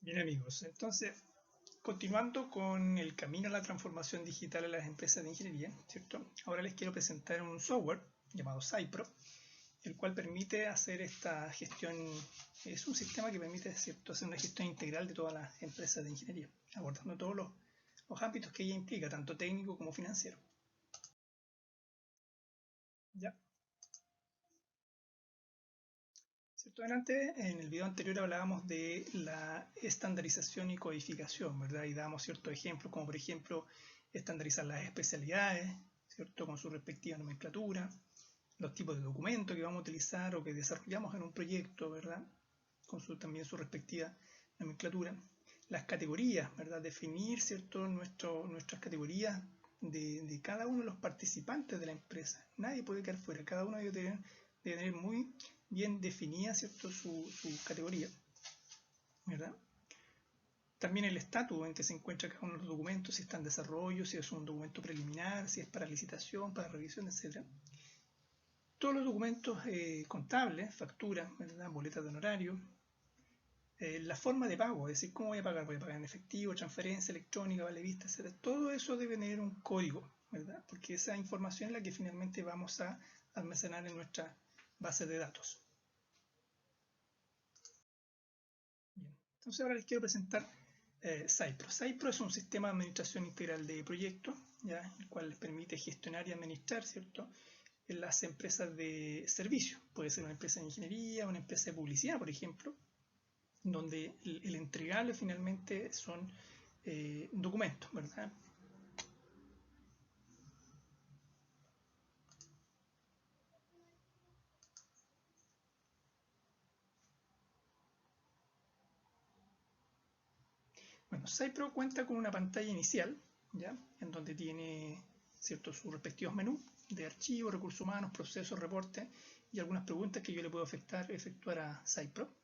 Bien amigos, entonces continuando con el camino a la transformación digital en las empresas de ingeniería, ¿cierto? Ahora les quiero presentar un software llamado SciPro, el cual permite hacer esta gestión, es un sistema que permite, ¿cierto?, hacer una gestión integral de todas las empresas de ingeniería, abordando todos los ámbitos que ella implica, tanto técnico como financiero. ¿Ya? ¿Cierto? Antes, en el video anterior hablábamos de la estandarización y codificación, ¿verdad? Y dábamos ciertos ejemplos, como por ejemplo estandarizar las especialidades, ¿cierto? Con su respectiva nomenclatura, los tipos de documentos que vamos a utilizar o que desarrollamos en un proyecto, ¿verdad? Con también su respectiva nomenclatura. Las categorías, ¿verdad? Definir, ¿cierto? Nuestras categorías de cada uno de los participantes de la empresa. Nadie puede quedar fuera, cada uno debe tener muy bien definida, ¿cierto?, su categoría, ¿verdad? También el estatus en que se encuentra cada uno de los documentos, si está en desarrollo, si es un documento preliminar, si es para licitación, para revisión, etc. Todos los documentos contables, facturas, ¿verdad?, boletas de honorario, la forma de pago, es decir, cómo voy a pagar en efectivo, transferencia electrónica, vale vista, etc. Todo eso debe tener un código, ¿verdad? Porque esa información es la que finalmente vamos a almacenar en nuestra base de datos. Bien, entonces ahora les quiero presentar SciPro. SciPro es un sistema de administración integral de proyectos, ¿ya?, el cual les permite gestionar y administrar, ¿cierto?, en las empresas de servicio. Puede ser una empresa de ingeniería, una empresa de publicidad, por ejemplo, donde el entregable finalmente son documentos, ¿verdad? Bueno, SciPro cuenta con una pantalla inicial, ¿ya?, en donde tiene, ¿cierto?, sus respectivos menús de archivos, recursos humanos, procesos, reportes y algunas preguntas que yo le puedo efectuar a SciPro.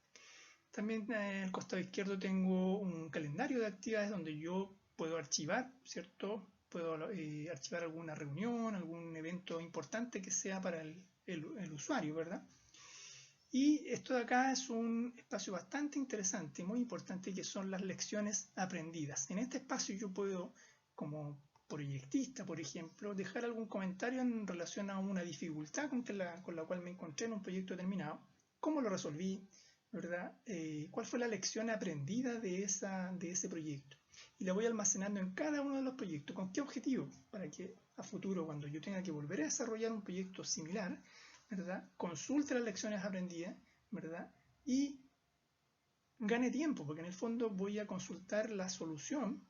También en el costado izquierdo tengo un calendario de actividades donde yo puedo archivar, ¿cierto? Puedo archivar alguna reunión, algún evento importante que sea para el usuario, ¿verdad? Y esto de acá es un espacio bastante interesante, muy importante, que son las lecciones aprendidas. En este espacio yo puedo, como proyectista, por ejemplo, dejar algún comentario en relación a una dificultad con la cual me encontré en un proyecto determinado, cómo lo resolví, ¿verdad? ¿Cuál fue la lección aprendida de ese proyecto? Y la voy almacenando en cada uno de los proyectos. ¿Con qué objetivo? Para que a futuro, cuando yo tenga que volver a desarrollar un proyecto similar, ¿verdad?, consulte las lecciones aprendidas, ¿verdad?, y gane tiempo, porque en el fondo voy a consultar la solución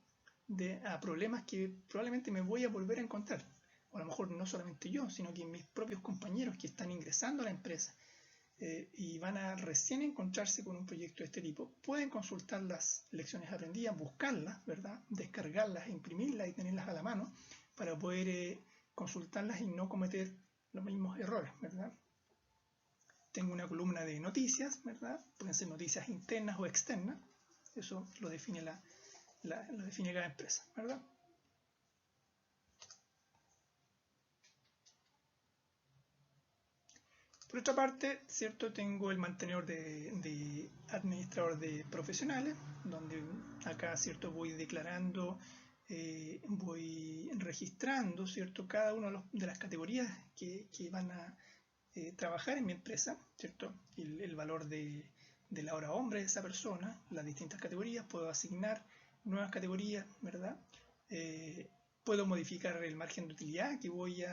a problemas que probablemente me voy a volver a encontrar. O a lo mejor no solamente yo, sino que mis propios compañeros que están ingresando a la empresa y van a recién encontrarse con un proyecto de este tipo, pueden consultar las lecciones aprendidas, buscarlas, ¿verdad?, descargarlas, imprimirlas y tenerlas a la mano para poder consultarlas y no cometer los mismos errores, ¿verdad? Tengo una columna de noticias, ¿verdad? Pueden ser noticias internas o externas, eso lo define, lo define cada empresa, ¿verdad? Por otra parte, ¿cierto?, tengo el mantenedor de administrador de profesionales, donde acá, ¿cierto?, voy declarando, voy registrando, ¿cierto?, cada una de las categorías que van a trabajar en mi empresa, ¿cierto?, el valor de la hora hombre de esa persona, las distintas categorías, puedo asignar nuevas categorías, ¿verdad? Puedo modificar el margen de utilidad que voy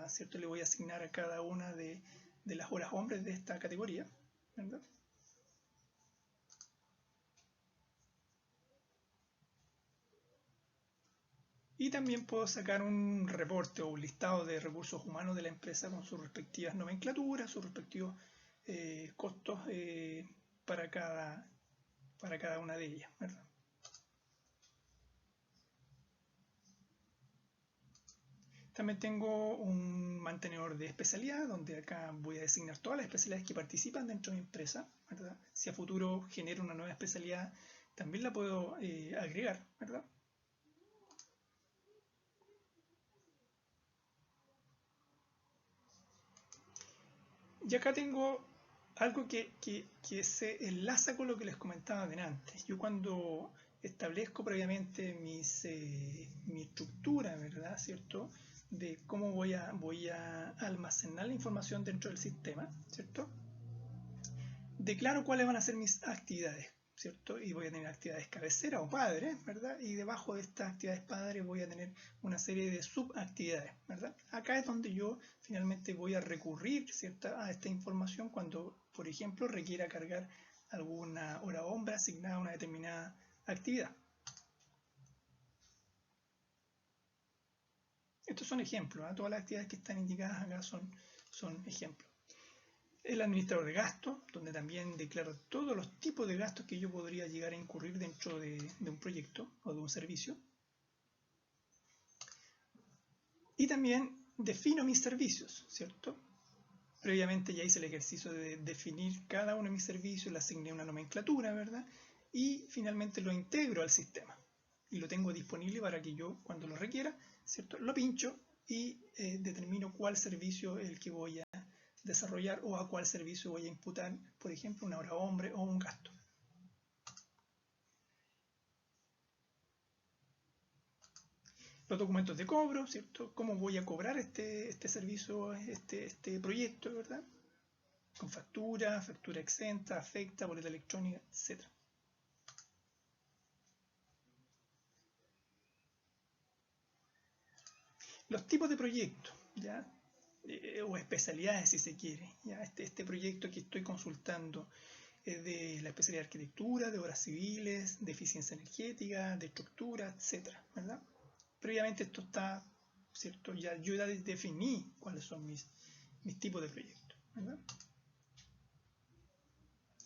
¿cierto?, le voy a asignar a cada una de las horas hombres de esta categoría, ¿verdad? Y también puedo sacar un reporte o un listado de recursos humanos de la empresa con sus respectivas nomenclaturas, sus respectivos costos para cada una de ellas, ¿verdad? También tengo un mantenedor de especialidad, donde acá voy a designar todas las especialidades que participan dentro de mi empresa, ¿verdad? Si a futuro genero una nueva especialidad, también la puedo agregar, ¿verdad? Y acá tengo algo que se enlaza con lo que les comentaba antes. Yo cuando establezco previamente mi estructura, ¿verdad? ¿Cierto? De cómo voy a almacenar la información dentro del sistema, ¿cierto? Declaro cuáles van a ser mis actividades, ¿cierto? Y voy a tener actividades cabecera o padre, ¿verdad? Y debajo de estas actividades padre voy a tener una serie de subactividades, ¿verdad? Acá es donde yo finalmente voy a recurrir, ¿cierto? A esta información cuando, por ejemplo, requiera cargar alguna hora hombre asignada a una determinada actividad. Estos son ejemplos, ¿eh? Todas las actividades que están indicadas acá son ejemplos. El administrador de gastos, donde también declaro todos los tipos de gastos que yo podría llegar a incurrir dentro de un proyecto o de un servicio. Y también defino mis servicios, ¿cierto? Previamente ya hice el ejercicio de definir cada uno de mis servicios, le asigné una nomenclatura, ¿verdad? Y finalmente lo integro al sistema. Y lo tengo disponible para que yo, cuando lo requiera, ¿cierto? Lo pincho y determino cuál servicio es el que voy a desarrollar o a cuál servicio voy a imputar, por ejemplo, una hora hombre o un gasto. Los documentos de cobro, ¿cierto? ¿Cómo voy a cobrar este servicio, este proyecto, ¿verdad? Con factura, factura exenta, afecta, boleta electrónica, etc. Los tipos de proyectos, ¿ya? O especialidades si se quiere, ¿ya? Este proyecto que estoy consultando es de la especialidad de arquitectura, de obras civiles, de eficiencia energética, de estructura, etc., ¿verdad? Previamente esto está, ¿cierto? Yo ya definí cuáles son mis tipos de proyectos, ¿verdad?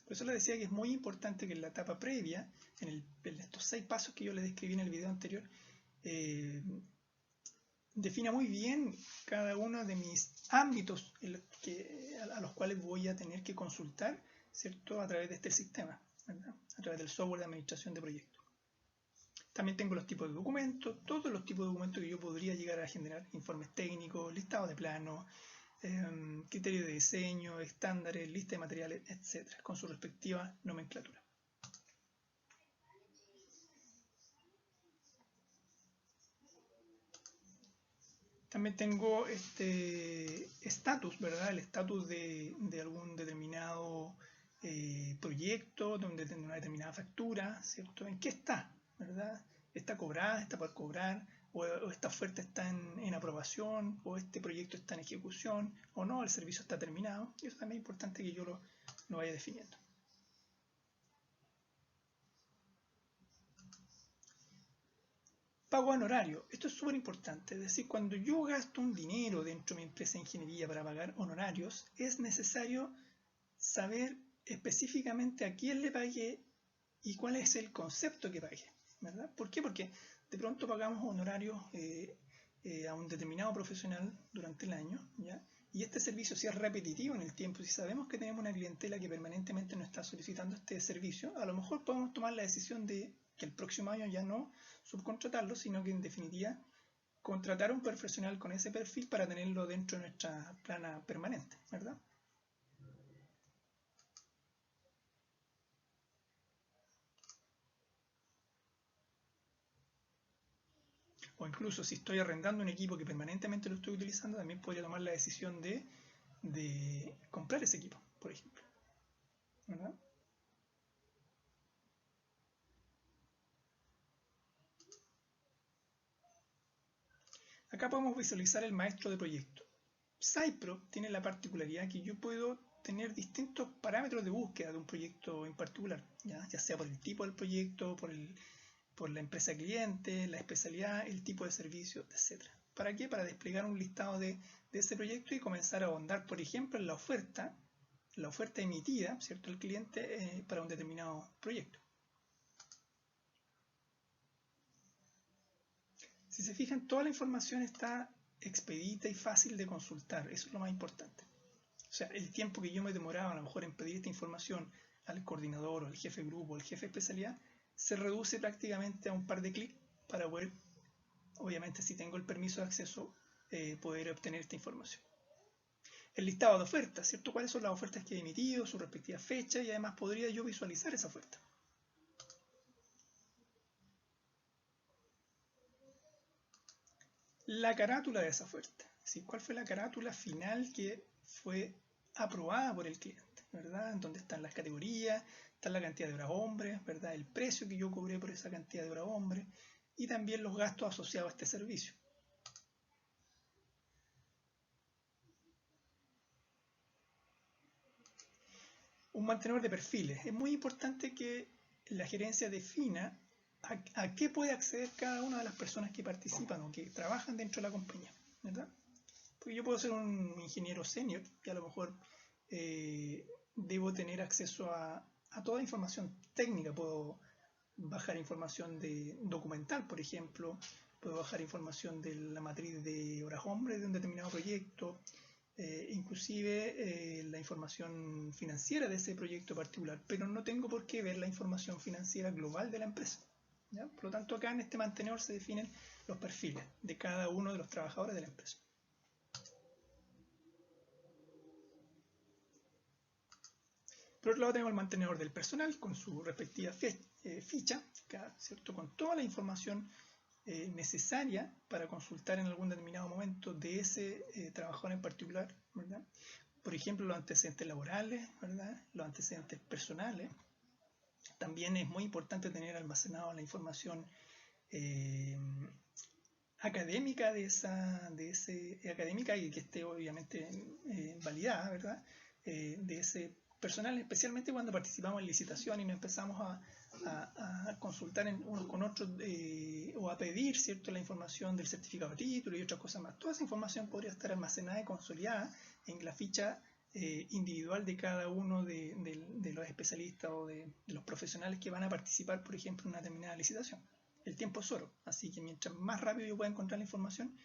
Por eso les decía que es muy importante que en la etapa previa, en estos 6 pasos que yo les describí en el video anterior, defina muy bien cada uno de mis ámbitos a los cuales voy a tener que consultar, ¿cierto? A través de este sistema, ¿verdad? A través del software de administración de proyectos. También tengo los tipos de documentos, todos los tipos de documentos que yo podría llegar a generar: informes técnicos, listado de planos, criterios de diseño, estándares, lista de materiales, etc., con su respectiva nomenclatura. También tengo este estatus, ¿verdad? El estatus de algún determinado proyecto, donde tengo una determinada factura, ¿cierto? ¿En qué está? ¿Verdad? ¿Está cobrada? ¿Está por cobrar? ¿O esta oferta está en aprobación? ¿O este proyecto está en ejecución? ¿O no? ¿El servicio está terminado? Y eso también es importante que yo lo vaya definiendo. Pago honorario. Esto es súper importante. Es decir, cuando yo gasto un dinero dentro de mi empresa de ingeniería para pagar honorarios, es necesario saber específicamente a quién le pagué y cuál es el concepto que pagué, ¿verdad? ¿Por qué? Porque de pronto pagamos honorarios a un determinado profesional durante el año, ¿ya? Y este servicio, si es repetitivo en el tiempo, si sabemos que tenemos una clientela que permanentemente nos está solicitando este servicio, a lo mejor podemos tomar la decisión de que el próximo año ya no subcontratarlo, sino que en definitiva contratar a un profesional con ese perfil para tenerlo dentro de nuestra plana permanente, ¿verdad? O incluso si estoy arrendando un equipo que permanentemente lo estoy utilizando, también podría tomar la decisión de comprar ese equipo, por ejemplo, ¿verdad? Acá podemos visualizar el maestro de proyecto. Cypro tiene la particularidad que yo puedo tener distintos parámetros de búsqueda de un proyecto en particular, ya sea por el tipo del proyecto, por la empresa cliente, la especialidad, el tipo de servicio, etc. ¿Para qué? Para desplegar un listado de ese proyecto y comenzar a ahondar, por ejemplo, en la oferta emitida, ¿cierto?, al cliente para un determinado proyecto. Si se fijan, toda la información está expedita y fácil de consultar. Eso es lo más importante. O sea, el tiempo que yo me demoraba a lo mejor en pedir esta información al coordinador o al jefe de grupo o al jefe de especialidad se reduce prácticamente a un par de clics para poder, obviamente si tengo el permiso de acceso, poder obtener esta información. el listado de ofertas, ¿cierto? ¿Cuáles son las ofertas que he emitido, su respectiva fecha? Y además podría yo visualizar esa oferta. La carátula de esa oferta, es decir, cuál fue la carátula final que fue aprobada por el cliente, ¿verdad? En donde están las categorías, está la cantidad de horas hombre, ¿verdad? El precio que yo cobré por esa cantidad de horas hombre y también los gastos asociados a este servicio. Un mantenedor de perfiles. Es muy importante que la gerencia defina a qué puede acceder cada una de las personas que participan o que trabajan dentro de la compañía, ¿verdad? Porque yo puedo ser un ingeniero senior que a lo mejor debo tener acceso a toda información técnica. Puedo bajar información de documental, por ejemplo, puedo bajar información de la matriz de horas hombre de un determinado proyecto, inclusive la información financiera de ese proyecto particular, pero no tengo por qué ver la información financiera global de la empresa, ¿ya? Por lo tanto, acá en este mantenedor se definen los perfiles de cada uno de los trabajadores de la empresa. Por otro lado tenemos el mantenedor del personal con su respectiva ficha, ¿cierto? Con toda la información necesaria para consultar en algún determinado momento de ese trabajador en particular, ¿verdad? Por ejemplo, los antecedentes laborales, ¿verdad? Los antecedentes personales. También es muy importante tener almacenado la información académica académica y que esté obviamente validada, ¿verdad? De ese personal, especialmente cuando participamos en licitación y nos empezamos a consultar unos con otros o a pedir, ¿cierto?, la información del certificado de título y otras cosas más. Toda esa información podría estar almacenada y consolidada en la ficha individual de cada uno de los especialistas o de los profesionales que van a participar, por ejemplo, en una determinada licitación. El tiempo es oro, así que mientras más rápido yo pueda encontrar la información,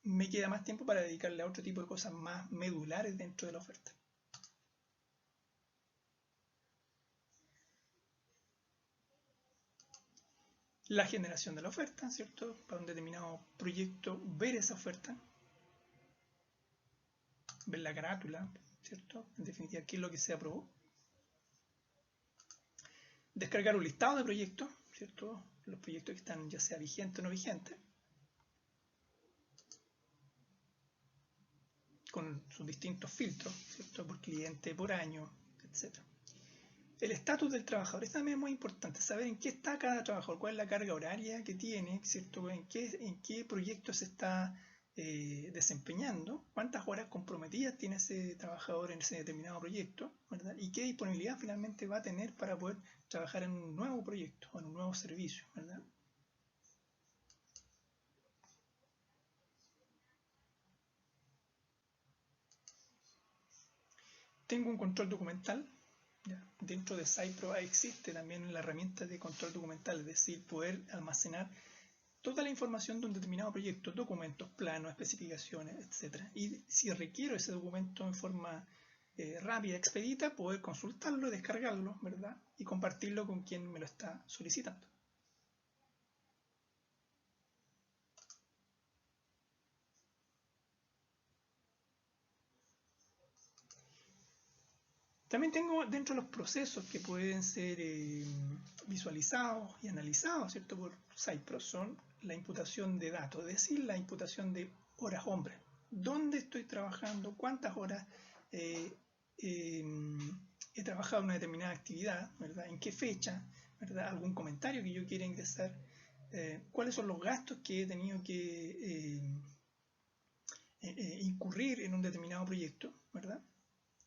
me queda más tiempo para dedicarle a otro tipo de cosas más medulares dentro de la oferta. La generación de la oferta, ¿cierto? Para un determinado proyecto, ver esa oferta, ver la carátula, ¿cierto? En definitiva, qué es lo que se aprobó. Descargar un listado de proyectos, ¿cierto? Los proyectos que están ya sea vigentes o no vigentes, con sus distintos filtros, ¿cierto? Por cliente, por año, etc. El estatus del trabajador, esto también es muy importante, saber en qué está cada trabajador, cuál es la carga horaria que tiene, ¿cierto? En qué proyecto se está desempeñando, cuántas horas comprometidas tiene ese trabajador en ese determinado proyecto, ¿verdad? Y qué disponibilidad finalmente va a tener para poder trabajar en un nuevo proyecto o en un nuevo servicio, ¿verdad? Tengo un control documental. ¿Ya? Dentro de Cypro existe también la herramienta de control documental, es decir, poder almacenar toda la información de un determinado proyecto, documentos, planos, especificaciones, etc. Y si requiero ese documento en forma rápida, expedita, poder consultarlo, descargarlo, ¿verdad? Y compartirlo con quien me lo está solicitando. También tengo dentro de los procesos que pueden ser visualizados y analizados, ¿cierto?, por Cypro, son la imputación de datos, es decir, la imputación de horas hombre. ¿Dónde estoy trabajando? ¿Cuántas horas he trabajado en una determinada actividad? ¿Verdad? ¿En qué fecha? ¿Verdad? ¿Algún comentario que yo quiera ingresar? ¿Cuáles son los gastos que he tenido que incurrir en un determinado proyecto? ¿Verdad?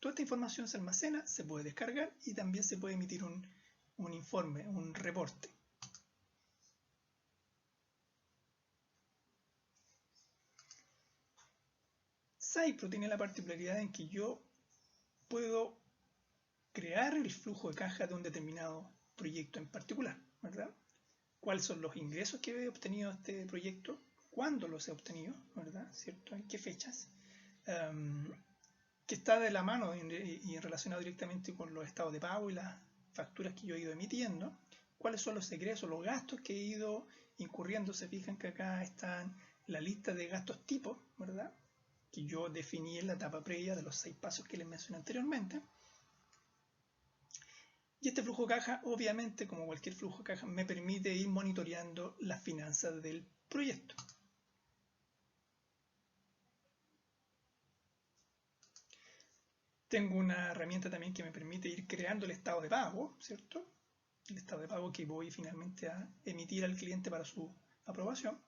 Toda esta información se almacena, se puede descargar y también se puede emitir un informe, un reporte. Cypro tiene la particularidad en que yo puedo crear el flujo de caja de un determinado proyecto en particular, ¿verdad? ¿Cuáles son los ingresos que he obtenido de este proyecto? ¿Cuándo los he obtenido? ¿Verdad? ¿Cierto? ¿En qué fechas? Que está de la mano y relacionado directamente con los estados de pago y las facturas que yo he ido emitiendo. ¿Cuáles son los egresos, los gastos que he ido incurriendo? Se fijan que acá están la lista de gastos tipo, ¿verdad? que yo definí en la etapa previa de los 6 pasos que les mencioné anteriormente. Y este flujo de caja, obviamente, como cualquier flujo de caja, me permite ir monitoreando las finanzas del proyecto. Tengo una herramienta también que me permite ir creando el estado de pago, ¿cierto? El estado de pago que voy finalmente a emitir al cliente para su aprobación.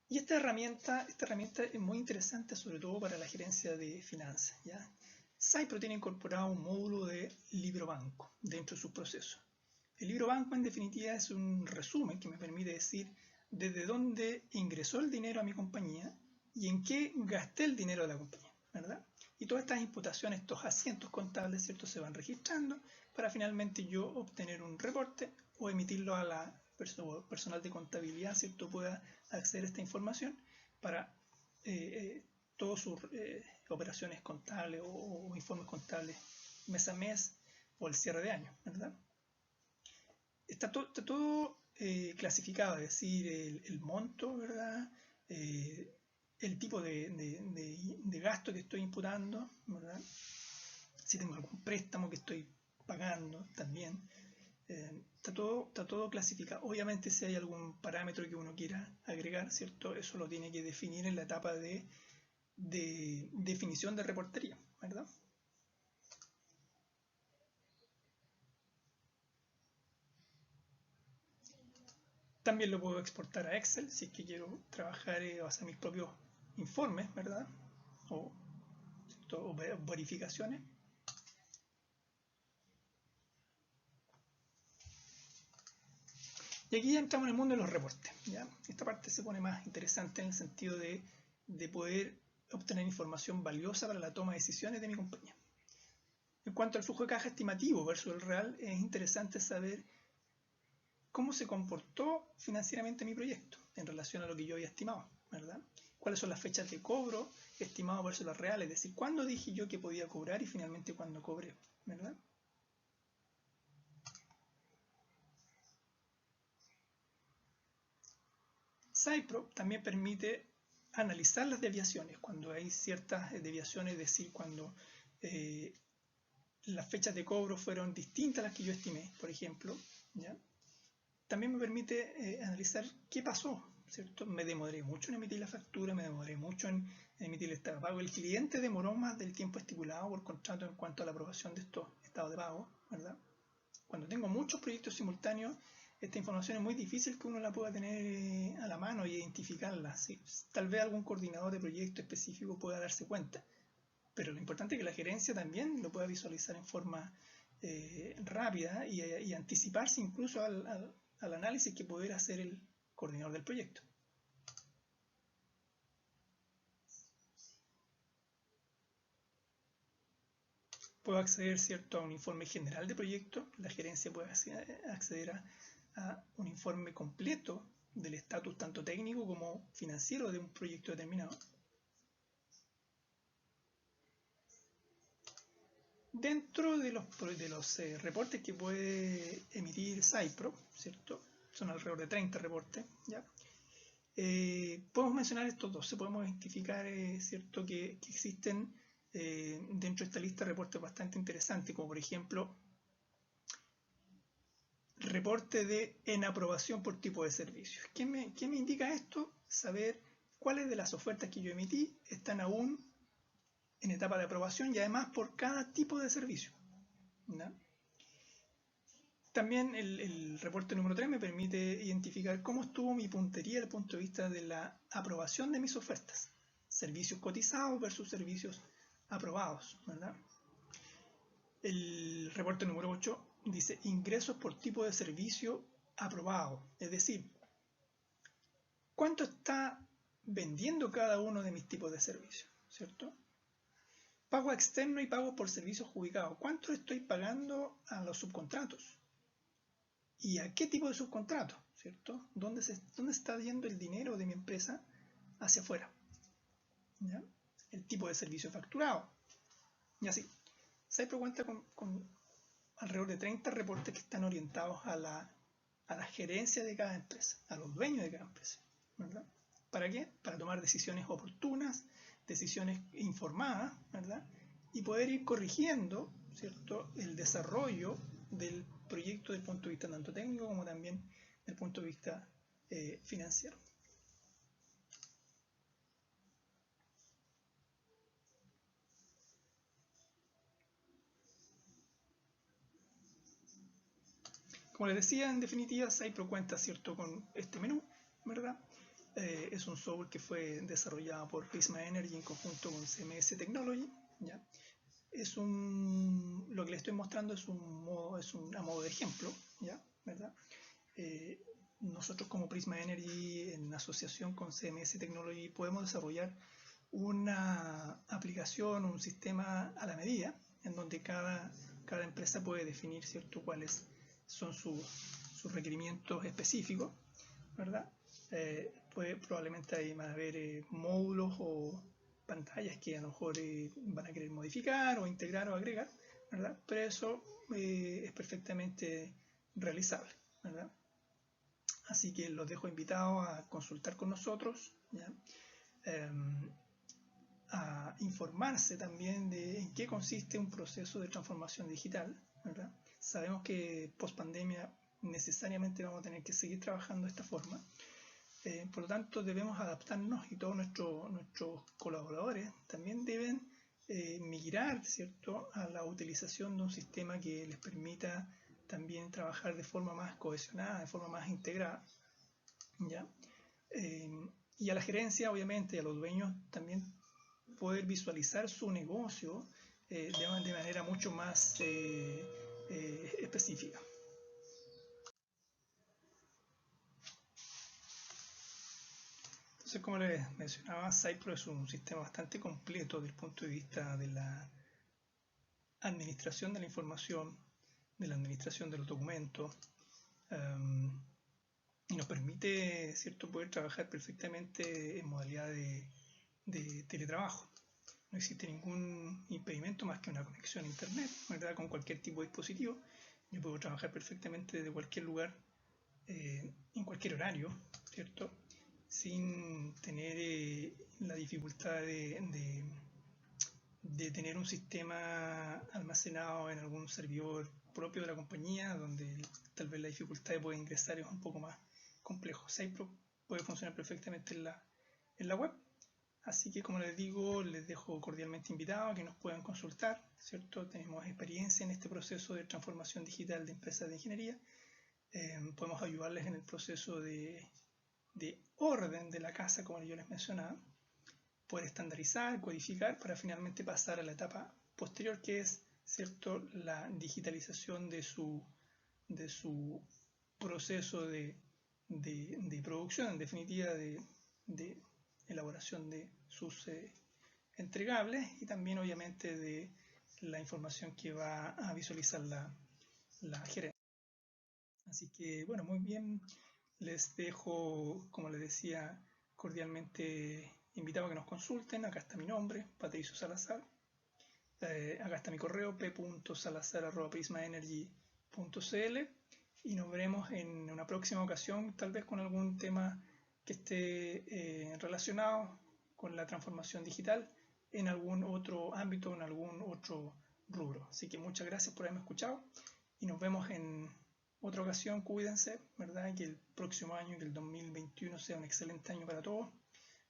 Y esta herramienta es muy interesante, sobre todo para la gerencia de finanzas, ¿ya? Cypro tiene incorporado un módulo de libro banco dentro de sus procesos. El libro banco, en definitiva, es un resumen que me permite decir desde dónde ingresó el dinero a mi compañía y en qué gasté el dinero de la compañía, ¿verdad? Y todas estas imputaciones, estos asientos contables, ¿cierto?, se van registrando para finalmente yo obtener un reporte o emitirlo a la personal de contabilidad, ¿cierto?, pueda acceder a esta información para todas sus operaciones contables o informes contables mes a mes o el cierre de año, ¿verdad? Está todo clasificado, es decir, el monto, ¿verdad? El tipo de gasto que estoy imputando, ¿verdad? Si tengo algún préstamo que estoy pagando también. Está todo clasificado. Obviamente, si hay algún parámetro que uno quiera agregar, ¿cierto?, eso lo tiene que definir en la etapa de definición de reportería, ¿verdad? También lo puedo exportar a Excel si es que quiero trabajar o hacer mis propios informes, ¿verdad? O verificaciones. Y aquí ya entramos en el mundo de los reportes, ¿ya? Esta parte se pone más interesante en el sentido de poder obtener información valiosa para la toma de decisiones de mi compañía. En cuanto al flujo de caja estimativo versus el real, es interesante saber cómo se comportó financieramente mi proyecto en relación a lo que yo había estimado, ¿verdad? Cuáles son las fechas de cobro estimado versus las reales, es decir, cuándo dije yo que podía cobrar y finalmente cuándo cobré, ¿verdad? Cypro también permite analizar las desviaciones cuando hay ciertas desviaciones, es decir, cuando las fechas de cobro fueron distintas a las que yo estimé, por ejemplo, ¿ya? También me permite analizar qué pasó, ¿cierto? Me demoré mucho en emitir la factura, me demoré mucho en emitir el estado de pago. El cliente demoró más del tiempo estipulado por contrato en cuanto a la aprobación de estos estados de pago, ¿verdad? Cuando tengo muchos proyectos simultáneos, esta información es muy difícil que uno la pueda tener a la mano y identificarla. ¿Sí? Tal vez algún coordinador de proyecto específico pueda darse cuenta, pero lo importante es que la gerencia también lo pueda visualizar en forma rápida y anticiparse incluso al análisis que pudiera hacer el coordinador del proyecto. Puedo acceder, ¿cierto?, a un informe general de proyecto. La gerencia puede acceder a un informe completo del estatus tanto técnico como financiero de un proyecto determinado. Dentro de los reportes que puede emitir Cypro, ¿cierto?, son alrededor de 30 reportes, ¿ya? Podemos mencionar estos dos. Se podemos identificar, ¿cierto?, que existen dentro de esta lista reportes bastante interesantes, como por ejemplo reporte en aprobación por tipo de servicios. ¿Qué me indica esto? Saber cuáles de las ofertas que yo emití están aún en etapa de aprobación y además por cada tipo de servicio, ¿no? También el reporte número 3 me permite identificar cómo estuvo mi puntería desde el punto de vista de la aprobación de mis ofertas. Servicios cotizados versus servicios aprobados, ¿verdad? El reporte número 8 dice ingresos por tipo de servicio aprobado. Es decir, ¿cuánto está vendiendo cada uno de mis tipos de servicios? ¿Cierto? Pago externo y pago por servicios ubicados. ¿Cuánto estoy pagando a los subcontratos? ¿Y a qué tipo de subcontrato? ¿Cierto? ¿Dónde está yendo el dinero de mi empresa hacia afuera? ¿Ya? El tipo de servicio facturado. Y así. Cypro cuenta con alrededor de 30 reportes que están orientados a la a la gerencia de cada empresa, a los dueños de cada empresa, ¿verdad? ¿Para qué? Para tomar decisiones oportunas, decisiones informadas, ¿verdad? Y poder ir corrigiendo, ¿cierto?, el desarrollo del proyecto desde el punto de vista tanto técnico como también desde el punto de vista financiero. Como les decía, en definitiva, Cypro cuenta, ¿cierto?, con este menú, ¿verdad? Es un software que fue desarrollado por Prisma Energy en conjunto con CMS Technology, ¿ya? Lo que les estoy mostrando es a modo de ejemplo, ¿ya? ¿Verdad? Nosotros como Prisma Energy, en asociación con CMS Technology, podemos desarrollar una aplicación, un sistema a la medida, en donde cada empresa puede definir, ¿cierto?, cuáles son sus requerimientos específicos, ¿verdad? Probablemente ahí van a haber módulos o pantallas que a lo mejor van a querer modificar o integrar o agregar, ¿verdad? Pero eso es perfectamente realizable, ¿verdad? Así que los dejo invitados a consultar con nosotros, ¿ya? A informarse también de en qué consiste un proceso de transformación digital, ¿verdad? Sabemos que post pandemia necesariamente vamos a tener que seguir trabajando de esta forma. Por lo tanto, debemos adaptarnos y todos nuestros colaboradores también deben migrar, ¿cierto?, a la utilización de un sistema que les permita también trabajar de forma más cohesionada, de forma más integrada, ¿ya? Y a la gerencia, obviamente, y a los dueños también poder visualizar su negocio de manera mucho más específica. Entonces, como les mencionaba, Cypro es un sistema bastante completo desde el punto de vista de la administración de la información, de la administración de los documentos, y nos permite, ¿cierto?, poder trabajar perfectamente en modalidad de teletrabajo. No existe ningún impedimento más que una conexión a internet, ¿verdad?, con cualquier tipo de dispositivo. Yo puedo trabajar perfectamente desde cualquier lugar, en cualquier horario, ¿cierto?, sin tener la dificultad de tener un sistema almacenado en algún servidor propio de la compañía, donde tal vez la dificultad de poder ingresar es un poco más complejo. Cypro puede funcionar perfectamente en la web. Así que, como les digo, les dejo cordialmente invitados a que nos puedan consultar, ¿cierto? Tenemos experiencia en este proceso de transformación digital de empresas de ingeniería. Podemos ayudarles en el proceso de orden de la casa, como yo les mencionaba, poder estandarizar, codificar, para finalmente pasar a la etapa posterior, que es, ¿cierto?, la digitalización de su proceso de producción, en definitiva, de elaboración de sus entregables, y también obviamente de la información que va a visualizar la gerencia. Así que, bueno, muy bien, les dejo, como les decía, cordialmente invitado a que nos consulten. Acá está mi nombre, Patricio Salazar. Acá está mi correo, p.salazar@prismaenergy.cl, y nos veremos en una próxima ocasión, tal vez con algún tema que esté relacionado con la transformación digital en algún otro ámbito, en algún otro rubro. Así que muchas gracias por haberme escuchado y nos vemos en otra ocasión. Cuídense, ¿verdad? Que el próximo año, que el 2021 sea un excelente año para todos,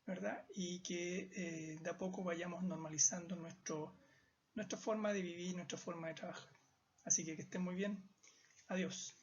¿verdad? Y que de a poco vayamos normalizando nuestra forma de vivir, nuestra forma de trabajar. Así que estén muy bien. Adiós.